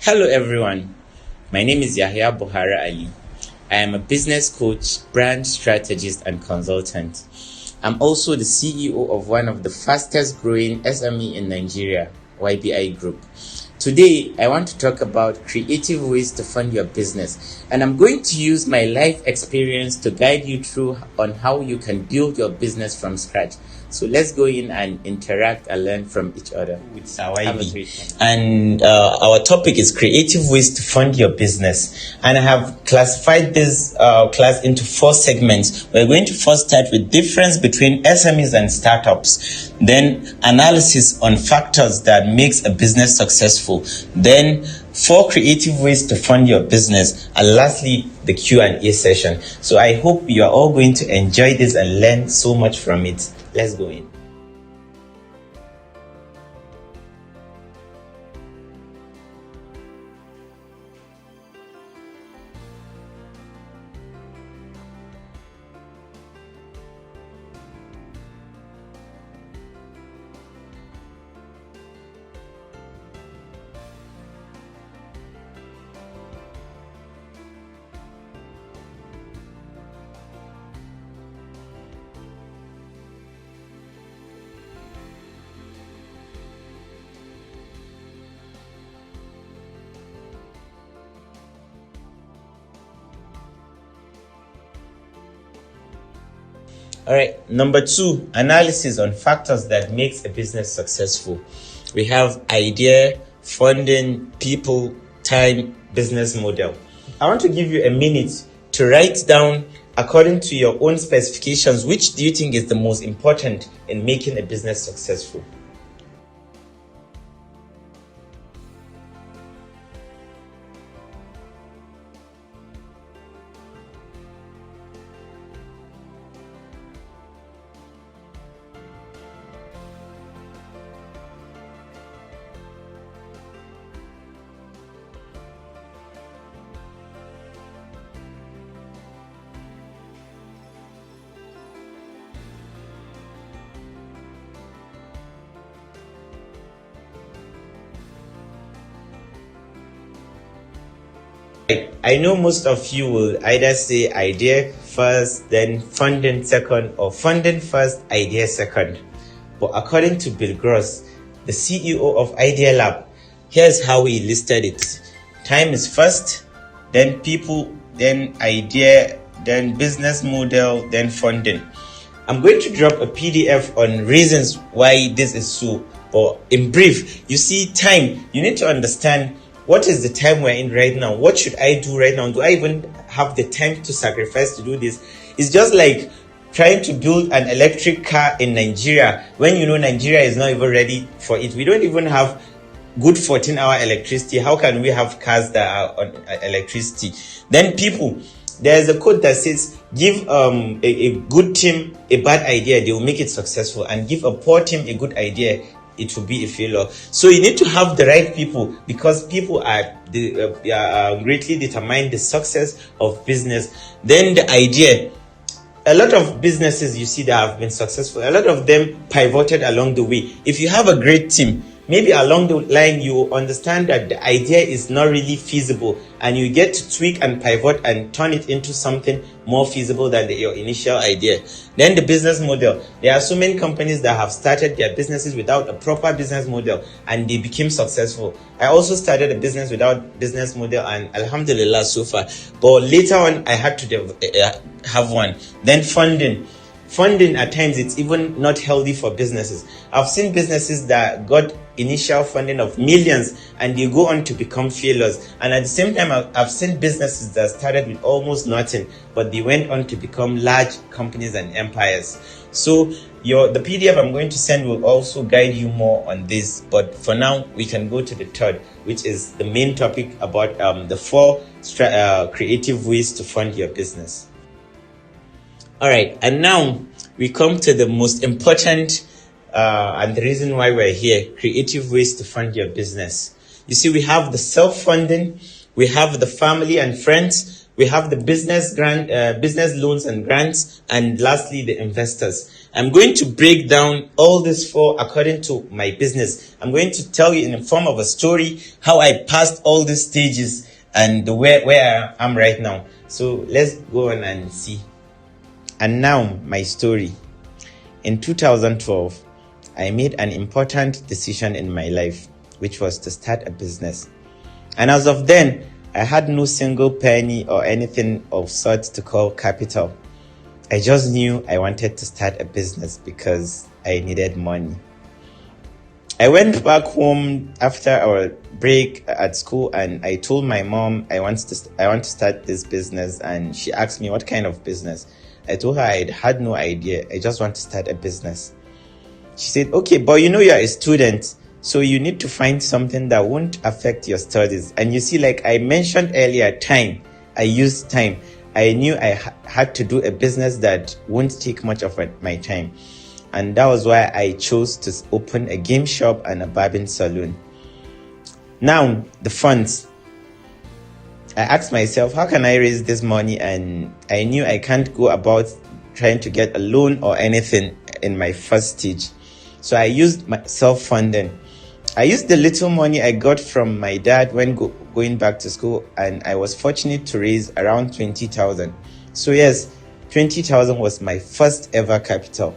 Hello everyone, my name is Yahaya Buhari Ali. I am a business coach, brand strategist and consultant. I'm also the CEO of one of the fastest growing SME in Nigeria, YBI Group. Today, I want to talk about creative ways to fund your business, and I'm going to use my life experience to guide you through on how you can build your business from scratch. So let's go in and interact and learn from each other. With our and our topic is creative ways to fund your business. And I have classified this class into 4 segments. We're going to first start with difference between SMEs and startups, then analysis on factors that makes a business successful, then 4 creative ways to fund your business, and lastly the Q&A session. So I hope you are all going to enjoy this and learn so much from it. Let's go in. All right, number 2, analysis on factors that makes a business successful. We have idea, funding, people, time, business model. I want to give you a minute to write down, according to your own specifications, which do you think is the most important in making a business successful? I know most of you will either say idea first, then funding second, or funding first, idea second. But according to Bill Gross, the CEO of Idea Lab, here's how he listed it. Time is first, then people, then idea, then business model, then funding. I'm going to drop a PDF on reasons why this is so. But in brief, you see, time, you need to understand what is the time we're in right now. What should I do right now? Do I even have the time to sacrifice to do this? It's just like trying to build an electric car in Nigeria when you know Nigeria is not even ready for it. We don't even have good 14-hour electricity. How can we have cars that are on electricity? Then people, there's a quote that says, give a good team a bad idea, they will make it successful, and give a poor team a good idea, it will be a failure. So you need to have the right people, because people are greatly determine the success of business. Then the idea. A lot of businesses you see that have been successful, a lot of them pivoted along the way. If you have a great team, maybe along the line you understand that the idea is not really feasible, and you get to tweak and pivot and turn it into something more feasible than your initial idea. Then the business model. There are so many companies that have started their businesses without a proper business model and they became successful. I also started a business without business model, and alhamdulillah so far. But later on I had to have one. Then funding. Funding, at times it's even not healthy for businesses. I've seen businesses that got initial funding of millions and they go on to become failures. And at the same time, I've seen businesses that started with almost nothing, but they went on to become large companies and empires. So the PDF I'm going to send will also guide you more on this. But for now, we can go to the third, which is the main topic about the 4 creative ways to fund your business. All right, and now we come to the most important and the reason why we're here: creative ways to fund your business. You see, we have the self-funding, we have the family and friends, we have the business loans and grants, and lastly, the investors. I'm going to break down all this for according to my business. I'm going to tell you in the form of a story how I passed all these stages and where I am right now. So let's go on and see. And now my story. In 2012, I made an important decision in my life, which was to start a business. And as of then, I had no single penny or anything of sort to call capital. I just knew I wanted to start a business because I needed money. I went back home after our break at school and I told my mom I want to start this business, and she asked me what kind of business. I told her I had no idea. I just want to start a business. She said, okay, but you know you're a student, so you need to find something that won't affect your studies. And you see, like I mentioned earlier, time. I used time. I knew I had to do a business that won't take much of my time. And that was why I chose to open a game shop and a barbing salon. Now, the funds. I asked myself, how can I raise this money? And I knew I can't go about trying to get a loan or anything in my first stage. So I used my self-funding. I used the little money I got from my dad when going back to school, and I was fortunate to raise around 20,000. So yes, 20,000 was my first ever capital.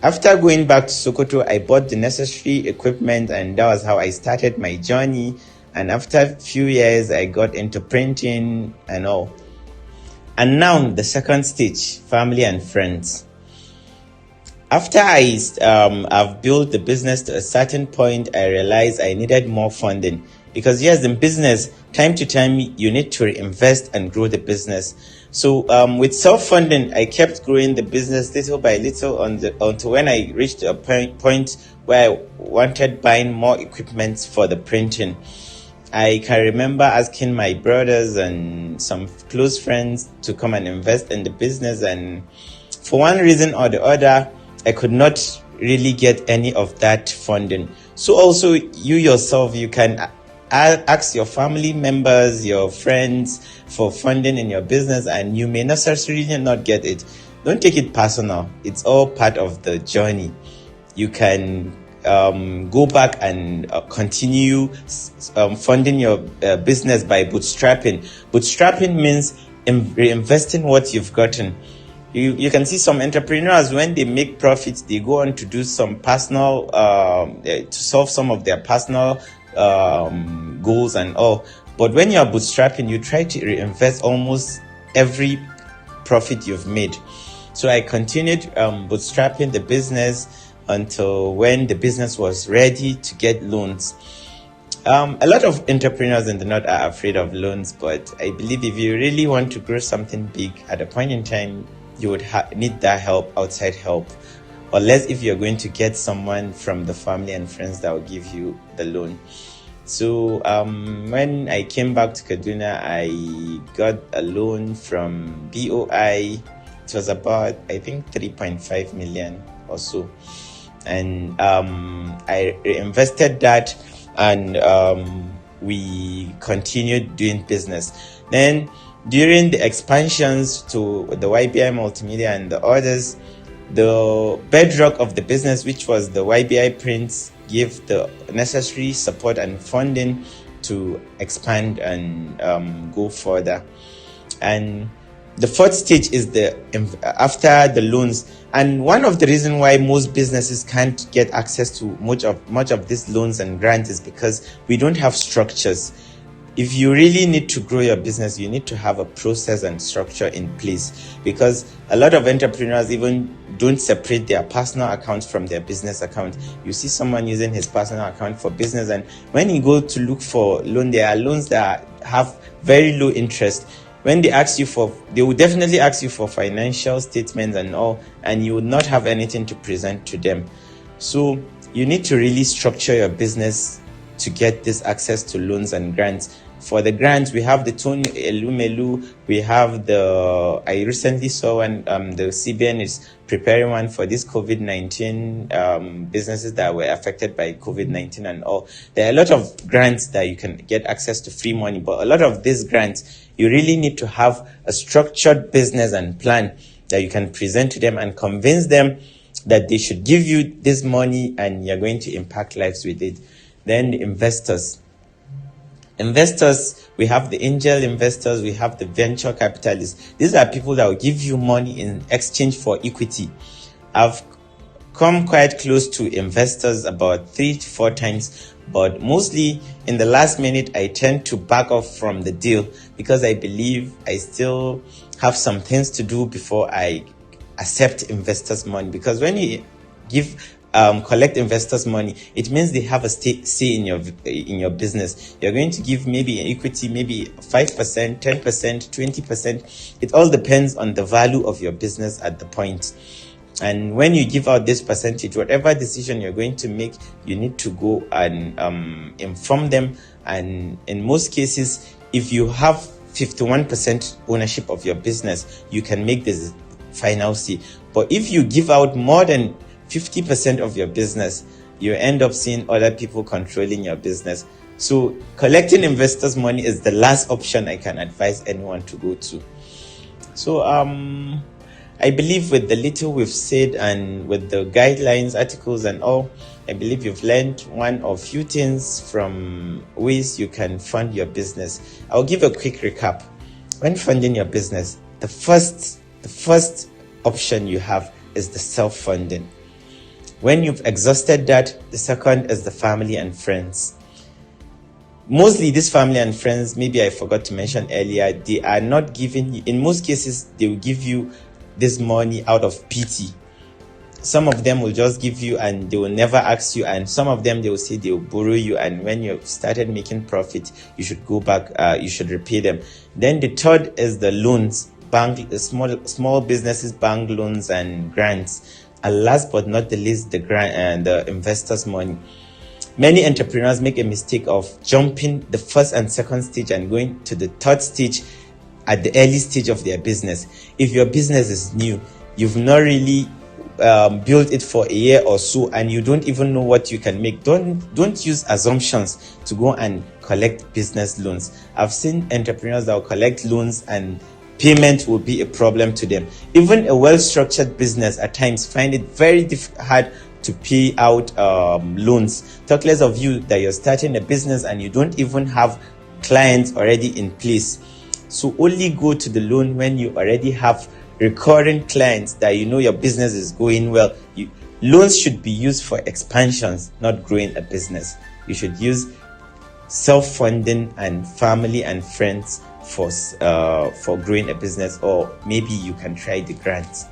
After going back to Sokoto, I bought the necessary equipment, and that was how I started my journey. And after a few years, I got into printing and all. And now the second stage, family and friends. After I've built the business to a certain point, I realized I needed more funding. Because yes, in business, time to time, you need to reinvest and grow the business. So with self-funding, I kept growing the business little by little until when I reached a point where I wanted buying more equipment for the printing. I can remember asking my brothers and some close friends to come and invest in the business, and for one reason or the other, I could not really get any of that funding. So also you yourself, you can ask your family members, your friends for funding in your business, and you may necessarily not get it. Don't take it personal. It's all part of the journey. You can go back and continue funding your business by bootstrapping. Bootstrapping means reinvesting what you've gotten. You can see some entrepreneurs, when they make profits, they go on to do some personal, to solve some of their personal goals and all. But when you're bootstrapping, you try to reinvest almost every profit you've made. So I continued bootstrapping the business until when the business was ready to get loans. A lot of entrepreneurs in the North are afraid of loans, but I believe if you really want to grow something big at a point in time, you would need that help, outside help, unless if you're going to get someone from the family and friends that will give you the loan. So when I came back to Kaduna, I got a loan from BOI. It was about, I think, 3.5 million or so. And I reinvested that, and we continued doing business. Then during the expansions to the YBI Multimedia and the others, the bedrock of the business, which was the YBI Prints, gave the necessary support and funding to expand and go further. And the fourth stage is after the loans. And one of the reasons why most businesses can't get access to much of these loans and grants is because we don't have structures. If you really need to grow your business, you need to have a process and structure in place, because a lot of entrepreneurs even don't separate their personal accounts from their business account. You see someone using his personal account for business, and when you go to look for loan, there are loans that have very low interest. When they will definitely ask you for financial statements and all, and you would not have anything to present to them. So you need to really structure your business to get this access to loans and grants. For the grants, we have the Tony Elumelu, we have I recently saw one, the CBN is preparing one for this COVID-19 businesses that were affected by COVID-19 and all. There are a lot of grants that you can get access to free money, but a lot of these grants, you really need to have a structured business and plan. that you can present to them and convince them that they should give you this money and you're going to impact lives with it. Then the investors. Investors, we have the angel investors, we have the venture capitalists. These are people that will give you money in exchange for equity. I've come quite close to investors about 3 to 4 times, but mostly in the last minute, I tend to back off from the deal because I believe I still have some things to do before I accept investors' money. Because when you collect investors' money, it means they have a say in your business. You're going to give maybe an equity, maybe 5%, 10%, 20%. It all depends on the value of your business at the point. And when you give out this percentage, whatever decision you're going to make, you need to go and inform them. And in most cases, if you have 51% ownership of your business, you can make this final say. But if you give out more than 50% of your business, you end up seeing other people controlling your business. So collecting investors' money is the last option I can advise anyone to go to. So I believe with the little we've said and with the guidelines, articles and all, I believe you've learned one or few things from ways you can fund your business. I'll give a quick recap. When funding your business, the first option you have is the self-funding. When you've exhausted that, the second is the family and friends. Mostly this family and friends, maybe I forgot to mention earlier, they are not giving you, in most cases, they will give you this money out of pity. Some of them will just give you and they will never ask you, and some of them they will say they will borrow you, and when you've started making profit, you should go back, you should repay them. Then the third is the loans, small businesses, bank loans and grants. And last but not the least, the grant and the investors' money. Many entrepreneurs make a mistake of jumping the first and second stage and going to the third stage at the early stage of their business. If your business is new, you've not really built it for a year or so, and you don't even know what you can make, don't use assumptions to go and collect business loans. I've seen entrepreneurs that will collect loans and payment will be a problem to them. Even a well-structured business at times find it very hard to pay out loans. Talk less of you that you're starting a business and you don't even have clients already in place. So only go to the loan when you already have recurring clients that you know your business is going well. Loans should be used for expansions, not growing a business. You should use self-funding and family and friends for growing a business, or maybe you can try the grants.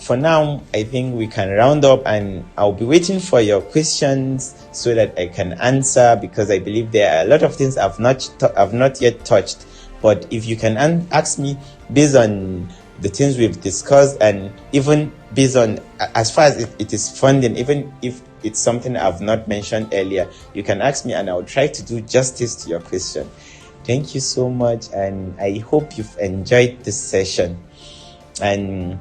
For now, I think we can round up, and I'll be waiting for your questions so that I can answer, because I believe there are a lot of things I've not yet touched. But if you can ask me based on the things we've discussed, and even based on as far as it is funding, even if it's something I've not mentioned earlier, you can ask me and I'll try to do justice to your question. Thank you so much, and I hope you've enjoyed this session. And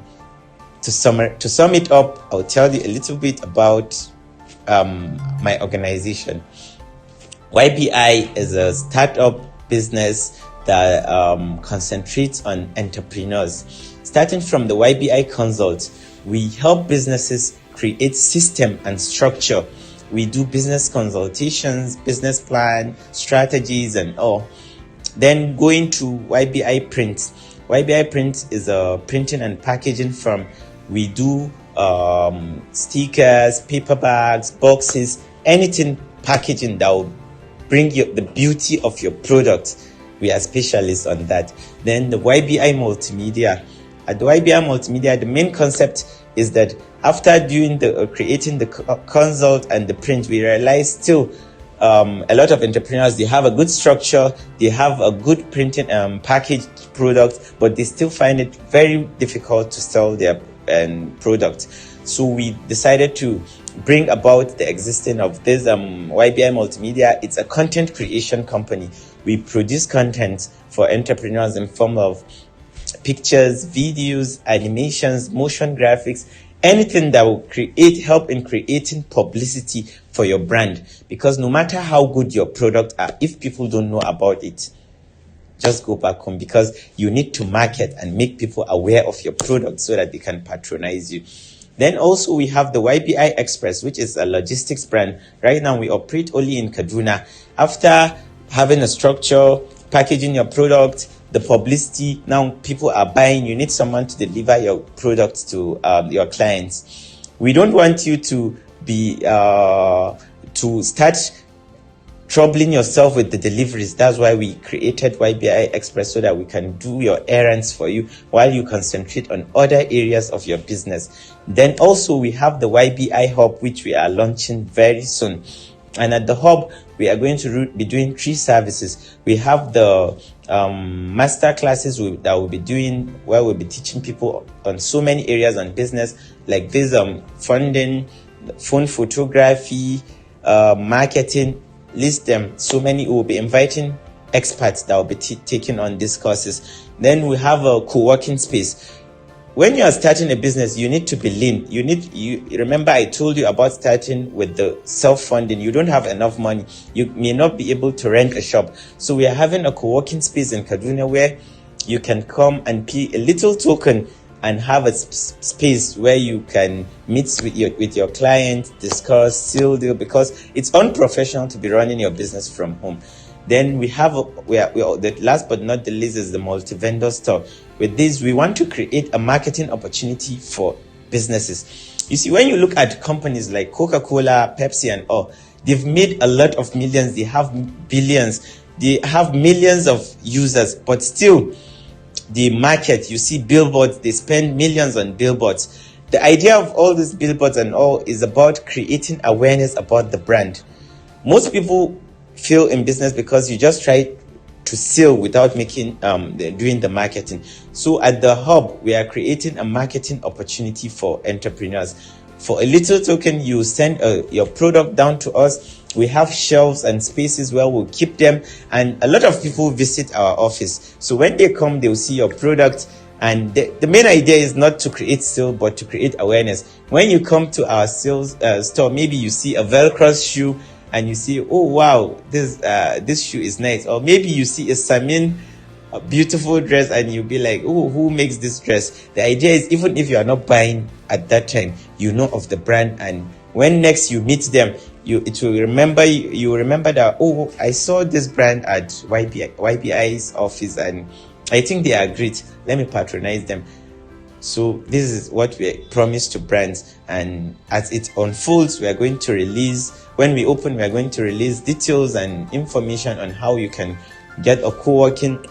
to sum it up, I'll tell you a little bit about my organization. YBI is a startup business that concentrates on entrepreneurs. Starting from the YBI Consult, we help businesses create system and structure. We do business consultations, business plan, strategies, and all. Then going to YBI Print. YBI Print is a printing and packaging firm. We do stickers, paper bags, boxes, anything packaging that will bring you the beauty of your product. We are specialists on that. Then the YBI Multimedia. At the YBI Multimedia, the main concept is that after doing creating the consult and the print, we realize still a lot of entrepreneurs, they have a good structure, they have a good printing packaged product, but they still find it very difficult to sell their product. So we decided to bring about the existence of this YBI Multimedia. It's a content creation company. We produce content for entrepreneurs in form of pictures, videos, animations, motion graphics, anything that will help in creating publicity for your brand. Because no matter how good your product are, if people don't know about it, just go back home, because you need to market and make people aware of your product so that they can patronize you. Then also we have the YBI Express, which is a logistics brand. Right now we operate only in Kaduna. After having a structure, packaging your product, the publicity, now people are buying, you need someone to deliver your product to your clients. We don't want you to be to start troubling yourself with the deliveries. That's why we created YBI Express, so that we can do your errands for you while you concentrate on other areas of your business. Then also we have the YBI Hub, which we are launching very soon. And at the hub, we are going to be doing 3 services. We have the master classes that we'll be doing, where we'll be teaching people on so many areas on business, like this funding, phone photography, marketing, list them. So many. We'll be inviting experts that will be taking on these courses. Then we have a co-working space. When you are starting a business, you need to be lean. You remember I told you about starting with the self-funding. You don't have enough money. You may not be able to rent a shop. So we are having a co-working space in Kaduna where you can come and pay a little token and have a space where you can meet with your client, discuss, seal deal, because it's unprofessional to be running your business from home. Then we have the last but not the least is the multi-vendor store. With this, we want to create a marketing opportunity for businesses. You see, when you look at companies like Coca-Cola, Pepsi, and all, they've made a lot of millions. They have billions. They have millions of users, but still, the market, you see billboards, they spend millions on billboards. The idea of all these billboards and all is about creating awareness about the brand. Most people fail in business because you just try to sell without making doing the marketing. So at the hub, we are creating a marketing opportunity for entrepreneurs. For a little token, you send your product down to us. We have shelves and spaces where we'll keep them, and a lot of people visit our office. So when they come, they'll see your product. And the main idea is not to create sale, but to create awareness. When you come to our sales store, maybe you see a Velcro shoe and you see, oh wow, this shoe is nice. Or maybe you see a beautiful dress and you'll be like, oh, who makes this dress? The idea is, even if you are not buying at that time, you know of the brand, and when next you meet them, you remember that, oh, I saw this brand at YBI's office and I think they are great. Let me patronize them. So this is what we promise to brands, and as it unfolds, we are going to release, when we open, we are going to release details and information on how you can get a co-working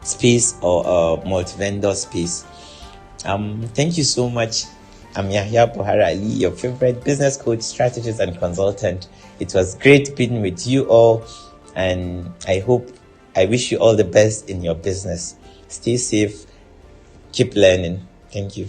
space or a multi-vendor space. Thank you so much. I'm Yahaya Buhari Ali, your favorite business coach, strategist, and consultant. It was great being with you all, and I wish you all the best in your business. Stay safe, keep learning. Thank you.